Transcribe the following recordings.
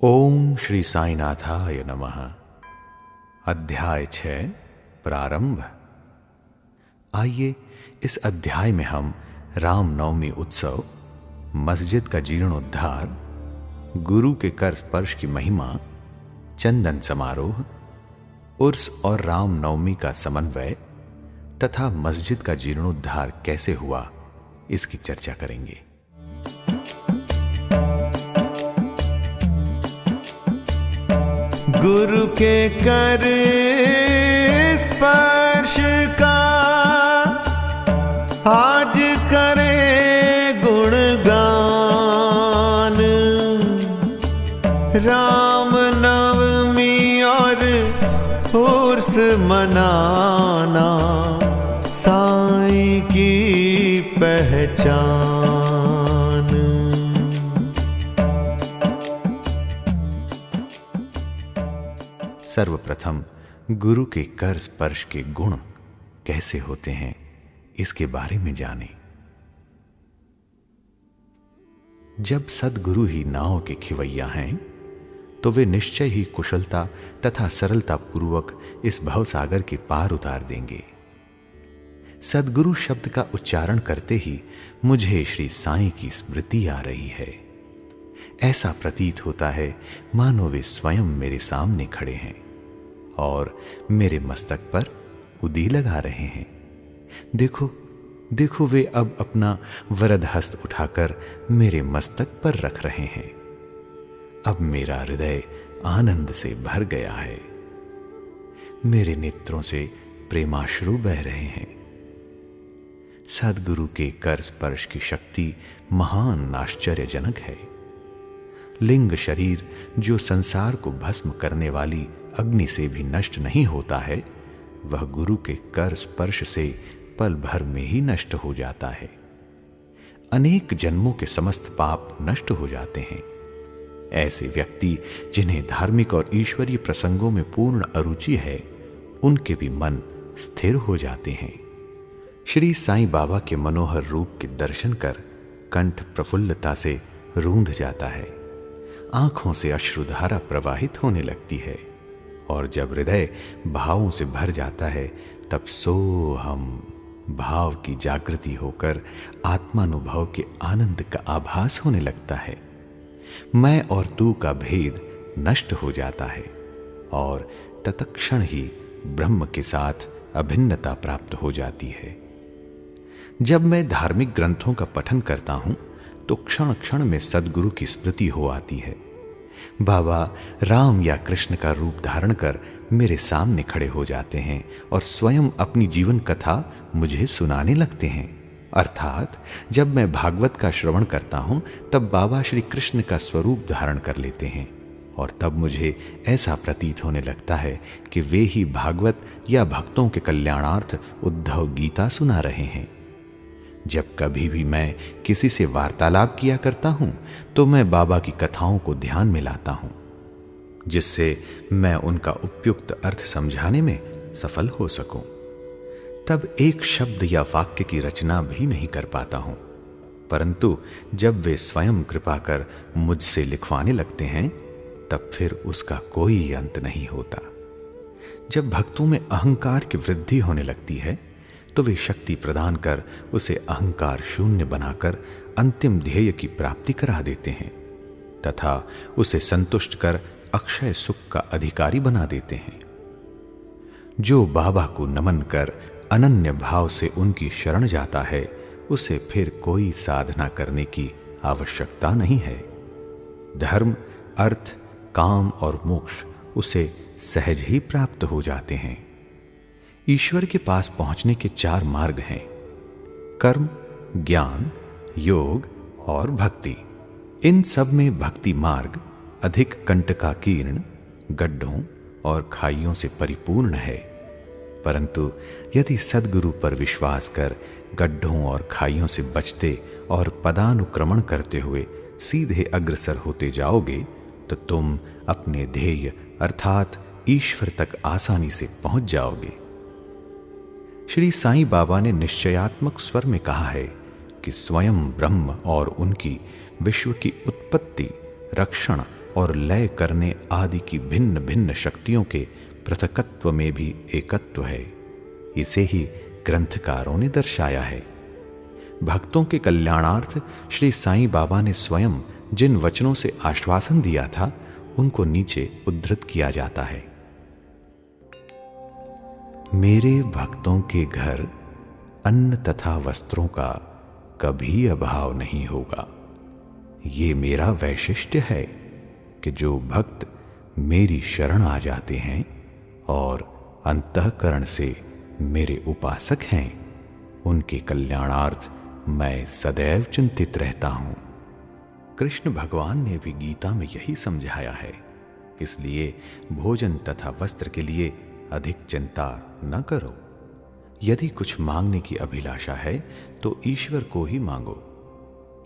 ओम श्री साईनाथाय नमः। अध्याय 6 प्रारंभ। आइए इस अध्याय में हम रामनवमी उत्सव, मस्जिद का जीर्णोद्धार, गुरु के कर स्पर्श की महिमा, चंदन समारोह, उर्स और रामनवमी का समन्वय तथा मस्जिद का जीर्णोद्धार कैसे हुआ इसकी चर्चा करेंगे। गुरु के कर स्पर्श का आज करे गुणगान, राम नवमी और उर्स मनाना साईं की पहचान। सर्वप्रथम गुरु के कर स्पर्श के गुण कैसे होते हैं इसके बारे में जानें। जब सद्गुरु ही नाव के खिवैया हैं तो वे निश्चय ही कुशलता तथा सरलता पूर्वक इस भवसागर के पार उतार देंगे। सद्गुरु शब्द का उच्चारण करते ही मुझे श्री साईं की स्मृति आ रही है। ऐसा प्रतीत होता है मानो वे स्वयं मेरे सामने खड़े हैं और मेरे मस्तक पर उदी लगा रहे हैं। देखो देखो, वे अब अपना वरद हस्त उठाकर मेरे मस्तक पर रख रहे हैं। अब मेरा हृदय आनंद से भर गया है। मेरे नेत्रों से प्रेमाश्रु बह रहे हैं। सद्गुरु के कर स्पर्श की शक्ति महान आश्चर्यजनक है। लिंग शरीर जो संसार को भस्म करने वाली अग्नि से भी नष्ट नहीं होता है, वह गुरु के कर स्पर्श से पल भर में ही नष्ट हो जाता है। अनेक जन्मों के समस्त पाप नष्ट हो जाते हैं। ऐसे व्यक्ति जिन्हें धार्मिक और ईश्वरीय प्रसंगों में पूर्ण अरुचि है, उनके भी मन स्थिर हो जाते हैं। श्री साईं बाबा के मनोहर रूप के दर्शन कर कंठ प्रफुल्लता से रूंध जाता है। आंखों से अश्रुधारा प्रवाहित होने लगती है और जब हृदय भावों से भर जाता है तब सोहम भाव की जागृति होकर आत्मानुभव के आनंद का आभास होने लगता है। मैं और तू का भेद नष्ट हो जाता है और तत्क्षण ही ब्रह्म के साथ अभिन्नता प्राप्त हो जाती है। जब मैं धार्मिक ग्रंथों का पठन करता हूं तो क्षण क्षण में सद्गुरु की स्मृति हो आती है। बाबा राम या कृष्ण का रूप धारण कर मेरे सामने खड़े हो जाते हैं और स्वयं अपनी जीवन कथा मुझे सुनाने लगते हैं। अर्थात जब मैं भागवत का श्रवण करता हूं तब बाबा श्री कृष्ण का स्वरूप धारण कर लेते हैं और तब मुझे ऐसा प्रतीत होने लगता है कि वे ही भागवत या भक्तों के कल्याणार्थ उद्धव गीता सुना रहे हैं। जब कभी भी मैं किसी से वार्तालाप किया करता हूं तो मैं बाबा की कथाओं को ध्यान में लाता हूं, जिससे मैं उनका उपयुक्त अर्थ समझाने में सफल हो सकूं। तब एक शब्द या वाक्य की रचना भी नहीं कर पाता हूं, परंतु जब वे स्वयं कृपा कर मुझसे लिखवाने लगते हैं तब फिर उसका कोई अंत नहीं होता। जब भक्तों में अहंकार की वृद्धि होने लगती है तो वे शक्ति प्रदान कर उसे अहंकार शून्य बनाकर अंतिम ध्येय की प्राप्ति करा देते हैं तथा उसे संतुष्ट कर अक्षय सुख का अधिकारी बना देते हैं। जो बाबा को नमन कर अनन्य भाव से उनकी शरण जाता है, उसे फिर कोई साधना करने की आवश्यकता नहीं है। धर्म, अर्थ, काम और मोक्ष उसे सहज ही प्राप्त हो जाते हैं। ईश्वर के पास पहुंचने के 4 मार्ग हैं: कर्म, ज्ञान, योग और भक्ति। इन सब में भक्ति मार्ग अधिक कंटकाकीर्ण, गड्ढों और खाइयों से परिपूर्ण है। परंतु यदि सद्गुरु पर विश्वास कर गड्ढों और खाइयों से बचते और पदानुक्रमण करते हुए सीधे अग्रसर होते जाओगे तो तुम अपने ध्येय अर्थात ईश्वर तक आसानी से पहुंच जाओगे। श्री साईं बाबा ने निश्चयात्मक स्वर में कहा है कि स्वयं ब्रह्म और उनकी विश्व की उत्पत्ति, रक्षण और लय करने आदि की भिन्न भिन्न शक्तियों के पृथकत्व में भी एकत्व है। इसे ही ग्रंथकारों ने दर्शाया है। भक्तों के कल्याणार्थ श्री साईं बाबा ने स्वयं जिन वचनों से आश्वासन दिया था, उनको नीचे उद्धृत किया जाता है। मेरे भक्तों के घर अन्न तथा वस्त्रों का कभी अभाव नहीं होगा। ये मेरा वैशिष्ट्य है कि जो भक्त मेरी शरण आ जाते हैं और अंतःकरण से मेरे उपासक हैं, उनके कल्याणार्थ मैं सदैव चिंतित रहता हूं। कृष्ण भगवान ने भी गीता में यही समझाया है। इसलिए भोजन तथा वस्त्र के लिए अधिक चिंता न करो। यदि कुछ मांगने की अभिलाषा है तो ईश्वर को ही मांगो।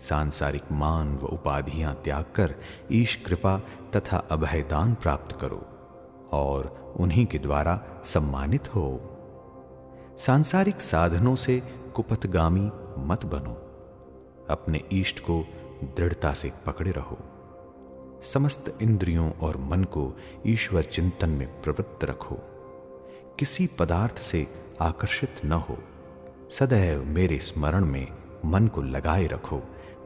सांसारिक मान व उपाधियां त्याग कर ईश कृपा तथा अभयदान प्राप्त करो और उन्हीं के द्वारा सम्मानित हो। सांसारिक साधनों से कुपथगामी मत बनो। अपने इष्ट को दृढ़ता से पकड़े रहो। समस्त इंद्रियों और मन को ईश्वर चिंतन में प्रवृत्त रखो। किसी पदार्थ से आकर्षित न हो। सदैव मेरे स्मरण में मन को लगाए रखो,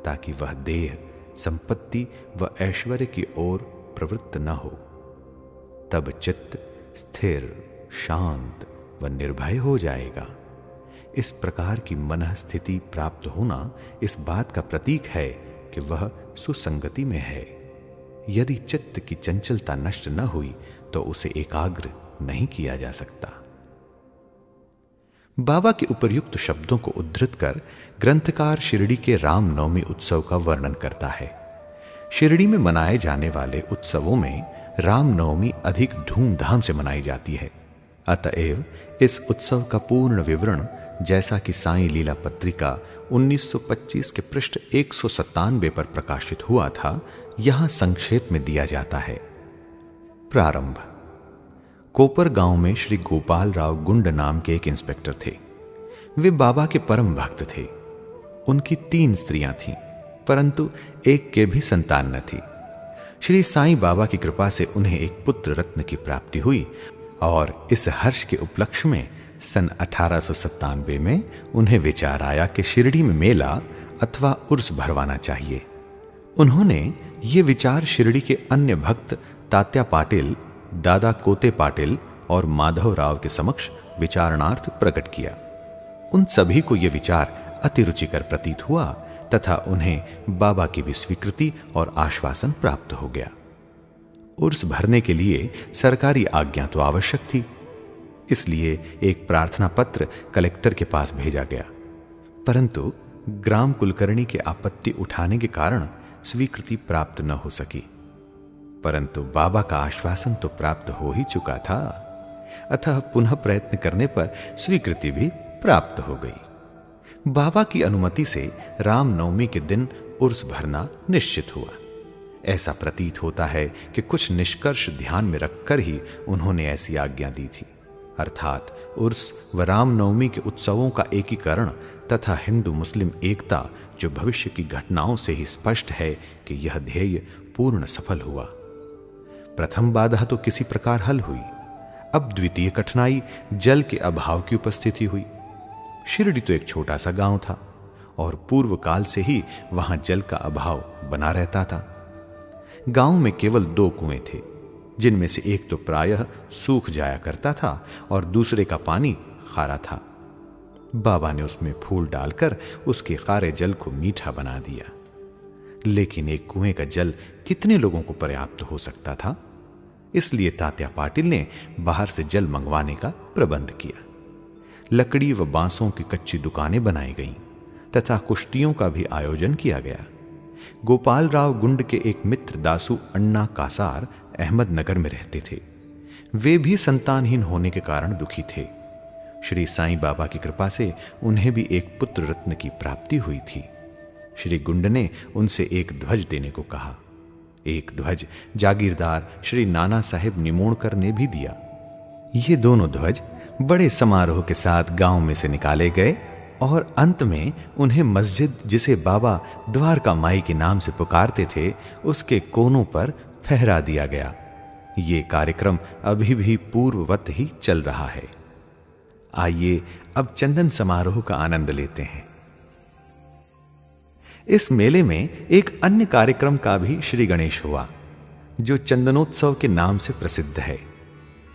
ताकि वह देह, संपत्ति व ऐश्वर्य की ओर प्रवृत्त न हो। तब चित्त स्थिर, शांत व निर्भय हो जाएगा। इस प्रकार की मनः स्थिति प्राप्त होना इस बात का प्रतीक है कि वह सुसंगति में है। यदि चित्त की चंचलता नष्ट न हुई तो उसे एकाग्र नहीं किया जा सकता। बाबा के उपर्युक्त शब्दों को उद्धृत कर ग्रंथकार शिरडी के रामनवमी उत्सव का वर्णन करता है। शिरडी में मनाए जाने वाले उत्सवों में रामनवमी अधिक धूमधाम से मनाई जाती है। अतएव इस उत्सव का पूर्ण विवरण, जैसा कि साईं लीला पत्रिका 1925 के पृष्ठ 197 पर प्रकाशित हुआ था, यहां संक्षेप में दिया जाता है। प्रारंभ। कोपर गांव में श्री गोपाल राव गुंड नाम के एक इंस्पेक्टर थे। वे बाबा के परम भक्त थे। उनकी 3 स्त्रियां थीं, परंतु एक के भी संतान न थी। श्री साईं बाबा की कृपा से उन्हें एक पुत्र रत्न की प्राप्ति हुई और इस हर्ष के उपलक्ष्य में सन 1897 में उन्हें विचार आया कि शिरडी में मेला अथवा उर्स भरवाना चाहिए। उन्होंने ये विचार शिरडी के अन्य भक्त तात्या पाटिल, दादा कोते पाटिल और माधव राव के समक्ष विचारणार्थ प्रकट किया। उन सभी को यह विचार अति रुचिकर प्रतीत हुआ तथा उन्हें बाबा की भी स्वीकृति और आश्वासन प्राप्त हो गया। उर्स भरने के लिए सरकारी आज्ञा तो आवश्यक थी, इसलिए एक प्रार्थना पत्र कलेक्टर के पास भेजा गया, परंतु ग्राम कुलकर्णी के आपत्ति उठाने के कारण स्वीकृति प्राप्त न हो सकी। परंतु बाबा का आश्वासन तो प्राप्त हो ही चुका था, अतः पुनः प्रयत्न करने पर स्वीकृति भी प्राप्त हो गई। बाबा की अनुमति से रामनवमी के दिन उर्स भरना निश्चित हुआ। ऐसा प्रतीत होता है कि कुछ निष्कर्ष ध्यान में रखकर ही उन्होंने ऐसी आज्ञा दी थी, अर्थात उर्स व रामनवमी के उत्सवों का एकीकरण तथा हिंदू मुस्लिम एकता, जो भविष्य की घटनाओं से ही स्पष्ट है कि यह ध्येय पूर्ण सफल हुआ। प्रथम बाधा तो किसी प्रकार हल हुई। अब द्वितीय कठिनाई जल के अभाव की उपस्थिति हुई। शिरडी तो एक छोटा सा गांव था और पूर्व काल से ही वहां जल का अभाव बना रहता था। गांव में केवल 2 कुएं थे, जिनमें से एक तो प्रायः सूख जाया करता था और दूसरे का पानी खारा था। बाबा ने उसमें फूल डालकर उसके खारे जल को मीठा बना दिया। लेकिन एक कुएं का जल कितने लोगों को पर्याप्त हो सकता था? इसलिए तात्या पाटिल ने बाहर से जल मंगवाने का प्रबंध किया। लकड़ी व बांसों की कच्ची दुकानें बनाई गईं तथा कुश्तियों का भी आयोजन किया गया। गोपाल राव गुंड के एक मित्र दासू अन्ना कासार अहमदनगर में रहते थे। वे भी संतानहीन होने के कारण दुखी थे। श्री साईं बाबा की कृपा से उन्हें भी एक पुत्र रत्न की प्राप्ति हुई थी। श्री गुंड ने उनसे एक ध्वज देने को कहा। एक ध्वज जागीरदार श्री नाना साहेब निमोणकर ने भी दिया। ये दोनों ध्वज बड़े समारोह के साथ गांव में से निकाले गए और अंत में उन्हें मस्जिद, जिसे बाबा द्वारका माई के नाम से पुकारते थे, उसके कोनों पर फहरा दिया गया। ये कार्यक्रम अभी भी पूर्ववत ही चल रहा है। आइए अब चंदन समारोह का आनंद लेते हैं। इस मेले में एक अन्य कार्यक्रम का भी श्री गणेश हुआ, जो चंदनोत्सव के नाम से प्रसिद्ध है।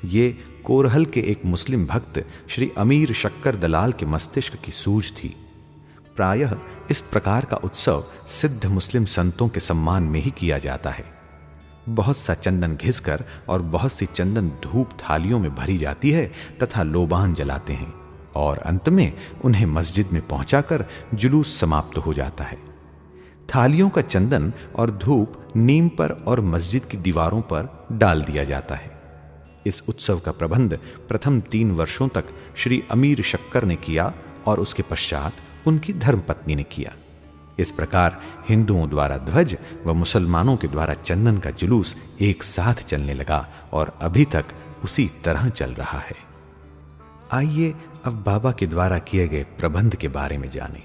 ये कोरहल के एक मुस्लिम भक्त श्री अमीर शक्कर दलाल के मस्तिष्क की सूझ थी। प्रायः इस प्रकार का उत्सव सिद्ध मुस्लिम संतों के सम्मान में ही किया जाता है। बहुत सा चंदन घिसकर और बहुत सी चंदन धूप थालियों में भरी जाती है तथा लोबान जलाते हैं और अंत में उन्हें मस्जिद में पहुंचाकर जुलूस समाप्त हो जाता है। थालियों का चंदन और धूप नीम पर और मस्जिद की दीवारों पर डाल दिया जाता है। इस उत्सव का प्रबंध प्रथम 3 वर्षों तक श्री अमीर शक्कर ने किया और उसके पश्चात उनकी धर्मपत्नी ने किया। इस प्रकार हिंदुओं द्वारा ध्वज व मुसलमानों के द्वारा चंदन का जुलूस एक साथ चलने लगा और अभी तक उसी तरह चल रहा है। आइए अब बाबा के द्वारा किए गए प्रबंध के बारे में जानें।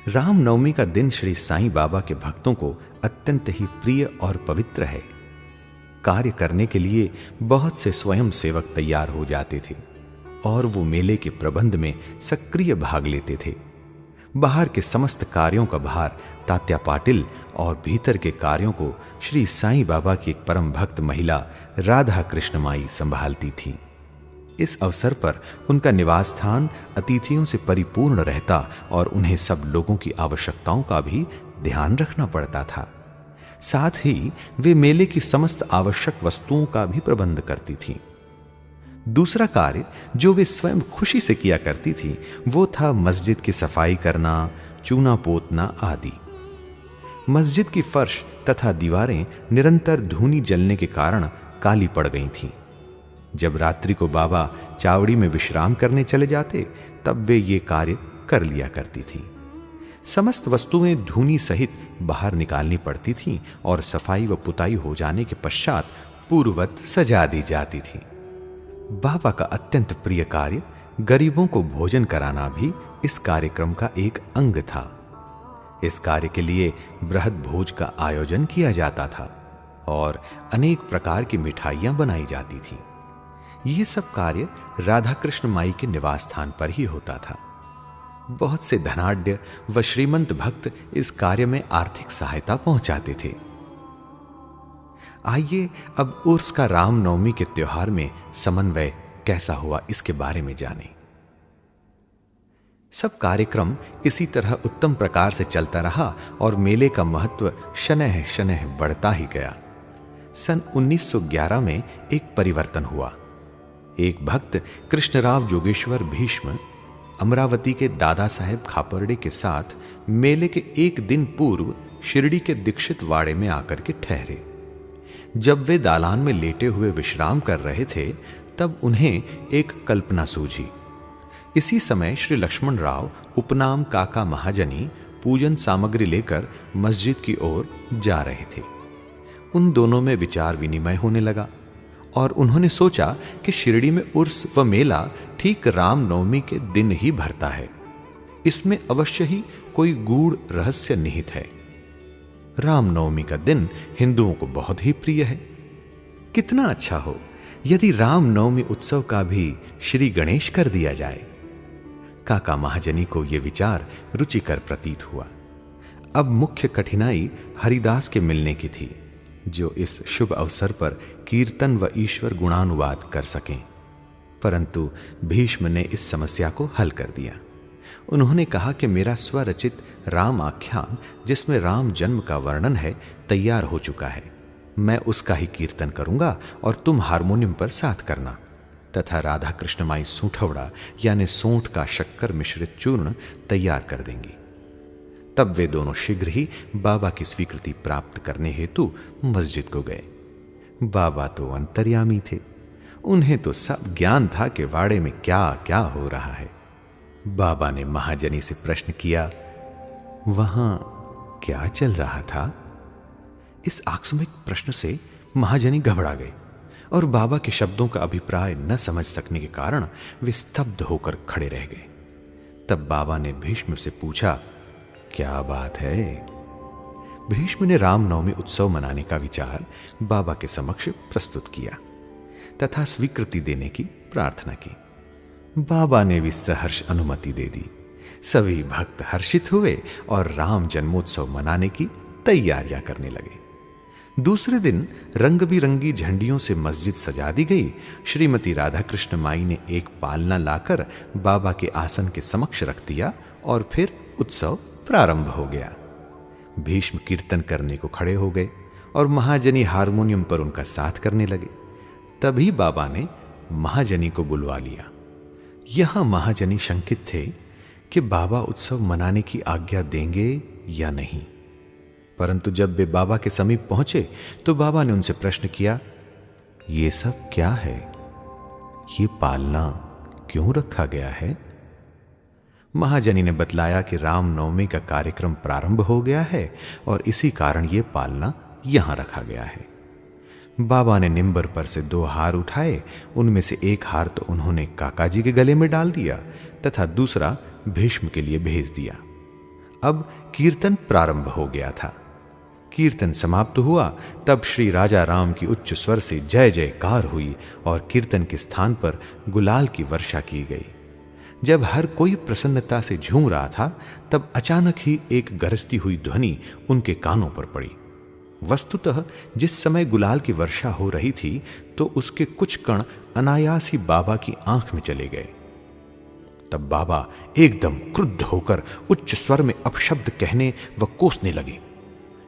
रामनवमी का दिन श्री साईं बाबा के भक्तों को अत्यंत ही प्रिय और पवित्र है। कार्य करने के लिए बहुत से स्वयं सेवक तैयार हो जाते थे और वो मेले के प्रबंध में सक्रिय भाग लेते थे। बाहर के समस्त कार्यों का भार तात्या पाटिल और भीतर के कार्यों को श्री साईं बाबा की एक परम भक्त महिला राधा कृष्ण माई संभालती थी। इस अवसर पर उनका निवास स्थान अतिथियों से परिपूर्ण रहता और उन्हें सब लोगों की आवश्यकताओं का भी ध्यान रखना पड़ता था। साथ ही वे मेले की समस्त आवश्यक वस्तुओं का भी प्रबंध करती थीं। दूसरा कार्य जो वे स्वयं खुशी से किया करती थी वो था मस्जिद की सफाई करना, चूना पोतना आदि। मस्जिद की फर्श तथा दीवारें निरंतर धूनी जलने के कारण काली पड़ गई थीं। जब रात्रि को बाबा चावड़ी में विश्राम करने चले जाते तब वे ये कार्य कर लिया करती थी। समस्त वस्तुएं धूनी सहित बाहर निकालनी पड़ती थीं और सफाई व पुताई हो जाने के पश्चात पूर्ववत सजा दी जाती थी। बाबा का अत्यंत प्रिय कार्य गरीबों को भोजन कराना भी इस कार्यक्रम का एक अंग था। इस कार्य के लिए बृहद भोज का आयोजन किया जाता था और अनेक प्रकार की मिठाइयां बनाई जाती थीं। ये सब कार्य राधा कृष्ण माई के निवास स्थान पर ही होता था। बहुत से धनाढ्य व श्रीमंत भक्त इस कार्य में आर्थिक सहायता पहुंचाते थे। आइए अब उर्स का रामनवमी के त्योहार में समन्वय कैसा हुआ इसके बारे में जानें। सब कार्यक्रम इसी तरह उत्तम प्रकार से चलता रहा और मेले का महत्व शनह शनह बढ़ता ही गया। सन 1911 में एक परिवर्तन हुआ। एक भक्त कृष्णराव जोगेश्वर भीष्म अमरावती के दादा साहेब खापर्डे के साथ मेले के एक दिन पूर्व शिरडी के दीक्षित वाड़े में आकर के ठहरे। जब वे दालान में लेटे हुए विश्राम कर रहे थे तब उन्हें एक कल्पना सूझी। इसी समय श्री लक्ष्मण राव उपनाम काका महाजनी पूजन सामग्री लेकर मस्जिद की ओर जा रहे थे। उन दोनों में विचार विनिमय होने लगा और उन्होंने सोचा कि शिरडी में उर्स व मेला ठीक रामनवमी के दिन ही भरता है। इसमें अवश्य ही कोई गूढ़ रहस्य निहित है। रामनवमी का दिन हिंदुओं को बहुत ही प्रिय है। कितना अच्छा हो यदि रामनवमी उत्सव का भी श्री गणेश कर दिया जाए। काका महाजनी को यह विचार रुचिकर प्रतीत हुआ। अब मुख्य कठिनाई हरिदास के मिलने की थी, जो इस शुभ अवसर पर कीर्तन व ईश्वर गुणानुवाद कर सकें। परंतु भीष्म ने इस समस्या को हल कर दिया। उन्होंने कहा कि मेरा स्वरचित राम आख्यान, जिसमें राम जन्म का वर्णन है, तैयार हो चुका है। मैं उसका ही कीर्तन करूंगा और तुम हारमोनियम पर साथ करना तथा राधा कृष्ण माई सूंठवड़ा यानी सोंठ का शक्कर मिश्रित चूर्ण तैयार कर देंगी। तब वे दोनों शीघ्र ही बाबा की स्वीकृति प्राप्त करने हेतु मस्जिद को गए। बाबा तो अंतर्यामी थे। उन्हें तो सब ज्ञान था कि वाड़े में क्या क्या हो रहा है। बाबा ने महाजनी से प्रश्न किया, वहां क्या चल रहा था? इस आकस्मिक प्रश्न से महाजनी घबरा गए और बाबा के शब्दों का अभिप्राय न समझ सकने के कारण वे स्तब्ध होकर खड़े रह गए। तब बाबा ने भीष्म से पूछा, क्या बात है? भीष्म ने रामनवमी उत्सव मनाने का विचार बाबा के समक्ष प्रस्तुत किया तथा स्वीकृति देने की प्रार्थना की। बाबा ने भी सहर्ष अनुमति दे दी। सभी भक्त हर्षित हुए और राम जन्मोत्सव मनाने की तैयारियां करने लगे। दूसरे दिन रंग बिरंगी झंडियों से मस्जिद सजा दी गई। श्रीमती राधा कृष्ण माई ने एक पालना लाकर बाबा के आसन के समक्ष रख दिया और फिर उत्सव प्रारंभ हो गया। भीष्म कीर्तन करने को खड़े हो गए और महाजनी हारमोनियम पर उनका साथ करने लगे। तभी बाबा ने महाजनी को बुलवा लिया। यहां महाजनी शंकित थे कि बाबा उत्सव मनाने की आज्ञा देंगे या नहीं, परंतु जब वे बाबा के समीप पहुंचे तो बाबा ने उनसे प्रश्न किया, ये सब क्या है? ये पालना क्यों रखा गया है? महाजनी ने बतलाया कि रामनवमी का कार्यक्रम प्रारंभ हो गया है और इसी कारण यह पालना यहां रखा गया है। बाबा ने निंबर पर से 2 हार उठाए। उनमें से एक हार तो उन्होंने काकाजी के गले में डाल दिया तथा दूसरा भीष्म के लिए भेज दिया। अब कीर्तन प्रारंभ हो गया था। कीर्तन समाप्त हुआ तब श्री राजा राम की उच्च स्वर से जय जयकार हुई और कीर्तन के स्थान पर गुलाल की वर्षा की गई। जब हर कोई प्रसन्नता से झूम रहा था तब अचानक ही एक गरजती हुई ध्वनि उनके कानों पर पड़ी। वस्तुतः जिस समय गुलाल की वर्षा हो रही थी तो उसके कुछ कण अनायास ही बाबा की आंख में चले गए। तब बाबा एकदम क्रुद्ध होकर उच्च स्वर में अपशब्द कहने व कोसने लगे।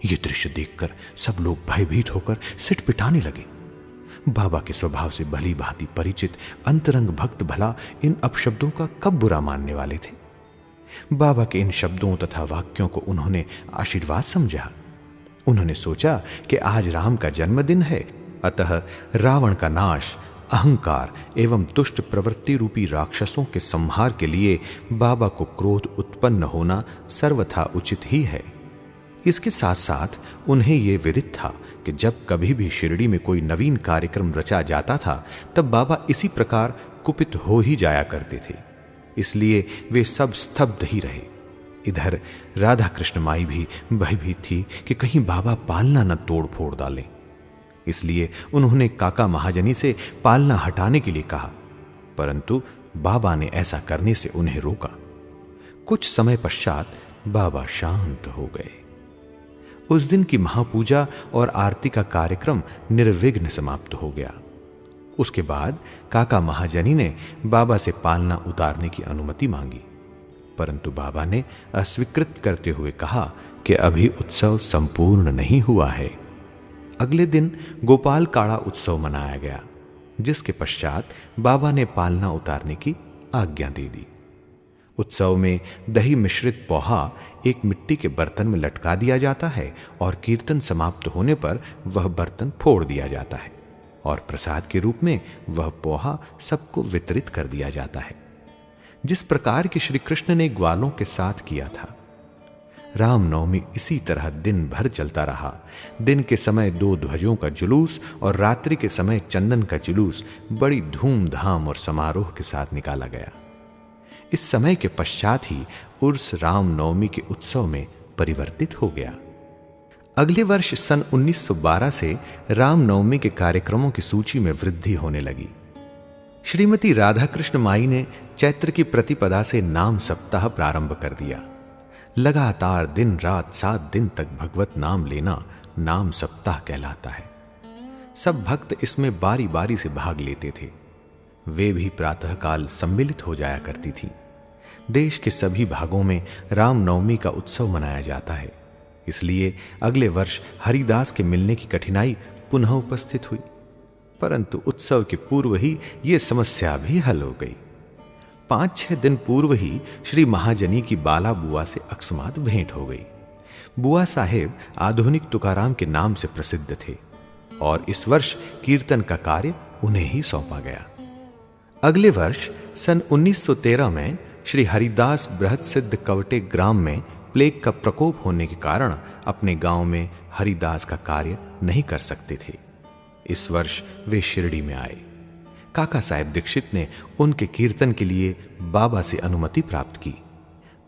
ये दृश्य देखकर सब लोग भयभीत होकर सिट पिटाने लगे। बाबा के स्वभाव से भली भांति परिचित अंतरंग भक्त भला इन अपशब्दों का कब बुरा मानने वाले थे। बाबा के इन शब्दों तथा वाक्यों को उन्होंने आशीर्वाद समझा। उन्होंने सोचा कि आज राम का जन्मदिन है, अतः रावण का नाश, अहंकार एवं दुष्ट प्रवृत्ति रूपी राक्षसों के संहार के लिए बाबा को क्रोध उत्पन्न होना सर्वथा उचित ही है। इसके साथ साथ उन्हें यह विदित था कि जब कभी भी शिरडी में कोई नवीन कार्यक्रम रचा जाता था तब बाबा इसी प्रकार कुपित हो ही जाया करते थे। इसलिए वे सब स्तब्ध ही रहे। इधर राधा कृष्ण माई भी भयभीत थी कि कहीं बाबा पालना न तोड़ फोड़ डालें। इसलिए उन्होंने काका महाजनी से पालना हटाने के लिए कहा, परंतु बाबा ने ऐसा करने से उन्हें रोका। कुछ समय पश्चात बाबा शांत हो गए। उस दिन की महापूजा और आरती का कार्यक्रम निर्विघ्न समाप्त हो गया। उसके बाद काका महाजनी ने बाबा से पालना उतारने की अनुमति मांगी, परंतु बाबा ने अस्वीकृत करते हुए कहा कि अभी उत्सव संपूर्ण नहीं हुआ है। अगले दिन गोपाल काड़ा उत्सव मनाया गया, जिसके पश्चात बाबा ने पालना उतारने की आज्ञा दे दी। उत्सव में दही मिश्रित पोहा एक मिट्टी के बर्तन में लटका दिया जाता है और कीर्तन समाप्त होने पर वह बर्तन फोड़ दिया जाता है और प्रसाद के रूप में वह पोहा सबको वितरित कर दिया जाता है, जिस प्रकार की श्री कृष्ण ने ग्वालों के साथ किया था। रामनवमी इसी तरह दिन भर चलता रहा। दिन के समय 2 ध्वजों का जुलूस और रात्रि के समय चंदन का जुलूस बड़ी धूमधाम और समारोह के साथ निकाला गया। इस समय के पश्चात ही उर्स रामनवमी के उत्सव में परिवर्तित हो गया। अगले वर्ष सन 1912 से रामनवमी के कार्यक्रमों की सूची में वृद्धि होने लगी। श्रीमती राधा कृष्ण माई ने चैत्र की प्रतिपदा से नाम सप्ताह प्रारंभ कर दिया। लगातार दिन रात 7 दिन तक भगवत नाम लेना नाम सप्ताह कहलाता है। सब भक्त इसमें बारी बारी से भाग लेते थे। वे भी प्रातःकाल सम्मिलित हो जाया करती थी। देश के सभी भागों में रामनवमी का उत्सव मनाया जाता है, इसलिए अगले वर्ष हरिदास के मिलने की कठिनाई पुनः उपस्थित हुई, परंतु उत्सव के पूर्व ही यह समस्या भी हल हो गई। 5-6 दिन पूर्व ही श्री महाजनी की बाला बुआ से अकस्मात भेंट हो गई। बुआ साहेब आधुनिक तुकाराम के नाम से प्रसिद्ध थे और इस वर्ष कीर्तन का कार्य उन्हें ही सौंपा गया। अगले वर्ष सन 1913 में श्री हरिदास बृहत सिद्ध कवटे ग्राम में प्लेग का प्रकोप होने के कारण अपने गांव में हरिदास का कार्य नहीं कर सकते थे। इस वर्ष वे शिरडी में आए। काका साहेब दीक्षित ने उनके कीर्तन के लिए बाबा से अनुमति प्राप्त की।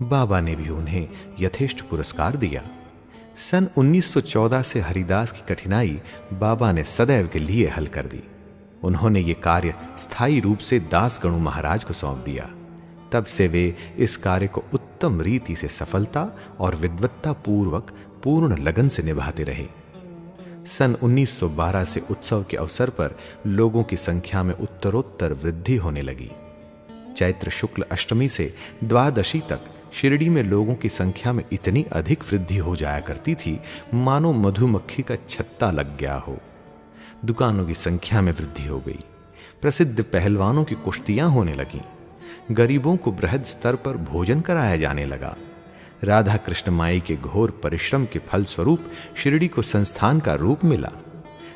बाबा ने भी उन्हें यथेष्ट पुरस्कार दिया। सन 1914 से हरिदास की कठिनाई बाबा ने सदैव के लिए हल कर दी। उन्होंने ये कार्य स्थायी रूप से दासगणु महाराज को सौंप दिया। तब से वे इस कार्य को उत्तम रीति से सफलता और विद्वत्ता पूर्वक पूर्ण लगन से निभाते रहे। सन 1912 से उत्सव के अवसर पर लोगों की संख्या में उत्तरोत्तर वृद्धि होने लगी। चैत्र शुक्ल अष्टमी से द्वादशी तक शिरडी में लोगों की संख्या में इतनी अधिक वृद्धि हो जाया करती थी मानो मधुमक्खी का छत्ता लग गया हो। दुकानों की संख्या में वृद्धि हो गई। प्रसिद्ध पहलवानों की कुश्तियां होने लगीं। गरीबों को बृहद स्तर पर भोजन कराया जाने लगा। राधा कृष्ण माई के घोर परिश्रम के फलस्वरूप शिरडी को संस्थान का रूप मिला।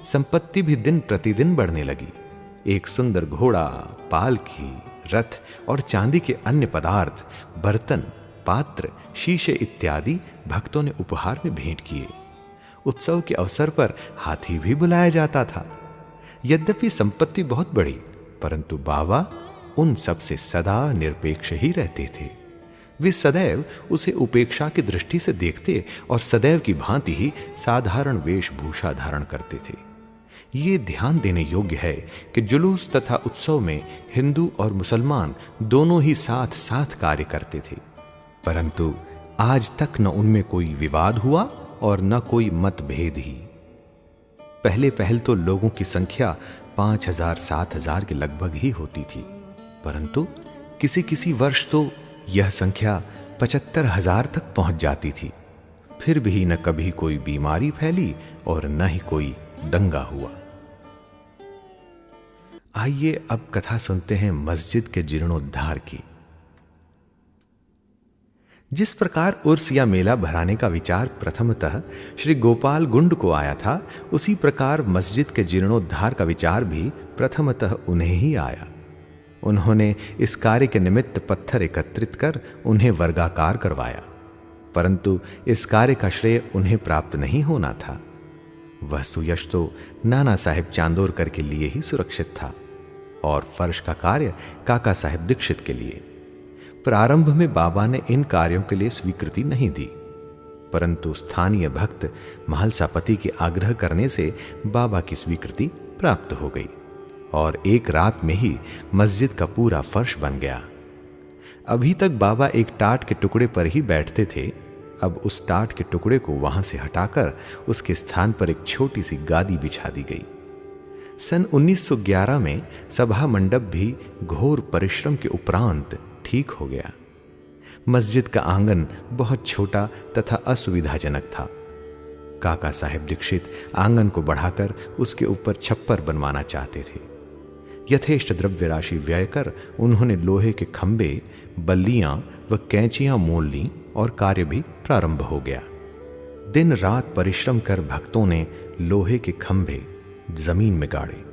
संपत्ति भी दिन प्रतिदिन बढ़ने लगी। एक सुंदर घोड़ा, पालकी, रथ और चांदी के अन्य पदार्थ, बर्तन, पात्र, शीशे इत्यादि भक्तों ने उपहार में भेंट किए। उत्सव के अवसर पर हाथी भी बुलाया जाता था। यद्यपि संपत्ति बहुत बढ़ी, परंतु बाबा उन सब से सदा निरपेक्ष ही रहते थे। वे सदैव उसे उपेक्षा की दृष्टि से देखते और सदैव की भांति ही साधारण वेशभूषा धारण करते थे। ये ध्यान देने योग्य है कि जुलूस तथा उत्सव में हिंदू और मुसलमान दोनों ही साथ साथ कार्य करते थे, परंतु आज तक न उनमें कोई विवाद हुआ और न कोई मतभेद ही। पहले तो लोगों की संख्या 5,000-7,000 के लगभग ही होती थी, परंतु किसी किसी वर्ष तो यह संख्या 75,000 तक पहुंच जाती थी। फिर भी न कभी कोई बीमारी फैली और न ही कोई दंगा हुआ। आइए अब कथा सुनते हैं मस्जिद के जीर्णोद्धार की। जिस प्रकार उर्स या मेला भराने का विचार प्रथमतः श्री गोपाल गुंड को आया था, उसी प्रकार मस्जिद के जीर्णोद्धार का विचार भी प्रथमतः उन्हें ही आया। उन्होंने इस कार्य के निमित्त पत्थर एकत्रित कर उन्हें वर्गाकार करवाया, परंतु इस कार्य का श्रेय उन्हें प्राप्त नहीं होना था। वह सुयश तो नाना साहेब चांदोरकर के लिए ही सुरक्षित था और फर्श का कार्य काका साहेब दीक्षित के लिए। प्रारंभ में बाबा ने इन कार्यों के लिए स्वीकृति नहीं दी, परंतु स्थानीय भक्त महालसापति के आग्रह करने से बाबा की स्वीकृति प्राप्त हो गई और एक रात में ही मस्जिद का पूरा फर्श बन गया। अभी तक बाबा एक टाट के टुकड़े पर ही बैठते थे, अब उस टाट के टुकड़े को वहां से हटाकर उसके स्थान पर एक छोटी सी गादी बिछा दी गई। सन 1911 में सभा मंडप भी घोर परिश्रम के उपरांत ठीक हो गया। मस्जिद का आंगन बहुत छोटा तथा असुविधाजनक था। काका साहेब दीक्षित आंगन को बढ़ाकर उसके ऊपर छप्पर बनवाना चाहते थे। यथेष्ट द्रव्य राशि व्यय कर उन्होंने लोहे के खंभे, बल्लियां व कैंचियां मोल ली और कार्य भी प्रारंभ हो गया। दिन रात परिश्रम कर भक्तों ने लोहे के खंभे जमीन में गाड़े।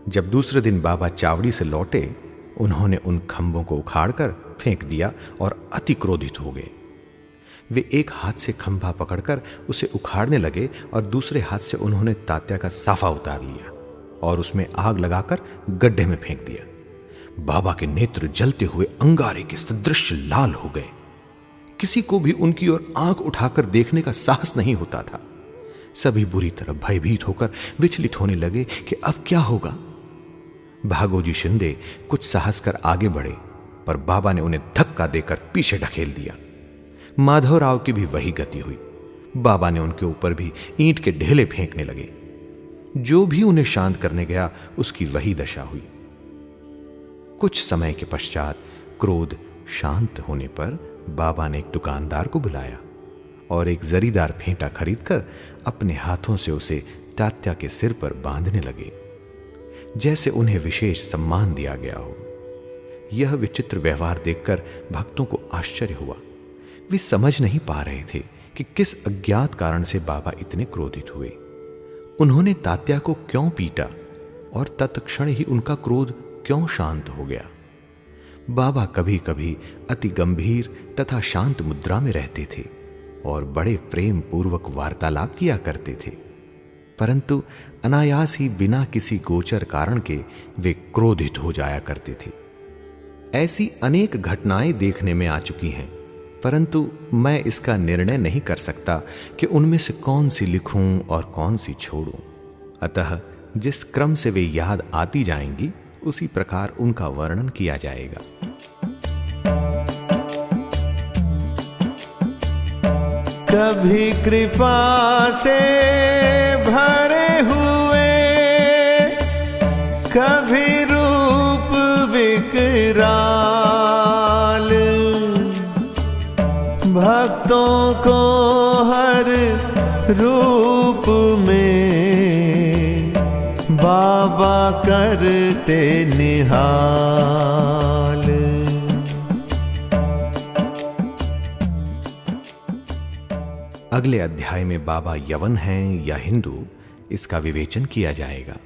जब दूसरे दिन बाबा चावड़ी से लौटे, उन्होंने उन खंभों को उखाड़कर फेंक दिया और अति क्रोधित हो गए। वे एक हाथ से खंभा पकड़कर उसे उखाड़ने लगे और दूसरे हाथ से उन्होंने तात्या का साफा उतार लिया और उसमें आग लगाकर गड्ढे में फेंक दिया। बाबा के नेत्र जलते हुए अंगारे के सदृश लाल हो गए। किसी को भी उनकी ओर आंख उठाकर देखने का साहस नहीं होता था। सभी बुरी तरह भयभीत होकर विचलित होने लगे कि अब क्या होगा। भागोजी शिंदे कुछ साहस कर आगे बढ़े, पर बाबा ने उन्हें धक्का देकर पीछे ढकेल दिया। माधवराव की भी वही गति हुई। बाबा ने उनके ऊपर भी ईंट के ढेले फेंकने लगे। जो भी उन्हें शांत करने गया, उसकी वही दशा हुई। कुछ समय के पश्चात क्रोध शांत होने पर बाबा ने एक दुकानदार को बुलाया और एक जरीदार फेंटा खरीदकर अपने हाथों से उसे तात्या के सिर पर बांधने लगे, जैसे उन्हें विशेष सम्मान दिया गया हो। यह विचित्र व्यवहार देखकर भक्तों को आश्चर्य हुआ। वे समझ नहीं पा रहे थे कि किस अज्ञात कारण से बाबा इतने क्रोधित हुए। उन्होंने तात्या को क्यों पीटा और तत्क्षण ही उनका क्रोध क्यों शांत हो गया। बाबा कभी कभी अति गंभीर तथा शांत मुद्रा में रहते थे और बड़े प्रेम पूर्वक वार्तालाप किया करते थे, परंतु अनायास ही बिना किसी गोचर कारण के वे क्रोधित हो जाया करते थे। ऐसी अनेक घटनाएं देखने में आ चुकी हैं, परंतु मैं इसका निर्णय नहीं कर सकता कि उनमें से कौन सी लिखूं और कौन सी छोड़ूं। अतः जिस क्रम से वे याद आती जाएंगी उसी प्रकार उनका वर्णन किया जाएगा। कभी कृपा से भरे हुए, कभी रूप विकराल, भक्तों को हर रूप में बाबा करते निहाल। अगले अध्याय में बाबा यवन हैं या हिंदू, इसका विवेचन किया जाएगा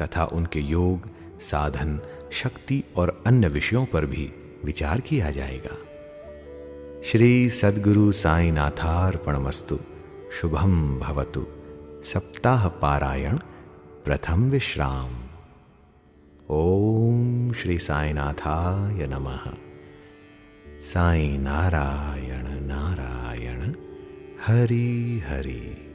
तथा उनके योग, साधन, शक्ति और अन्य विषयों पर भी विचार किया जाएगा। श्री सद्गुरु साईनाथार्पणमस्तु। शुभम भवतु। सप्ताह पारायण प्रथम विश्राम। ओम श्री साईनाथाय नमः। साई नारायण नारायण हरि हरि।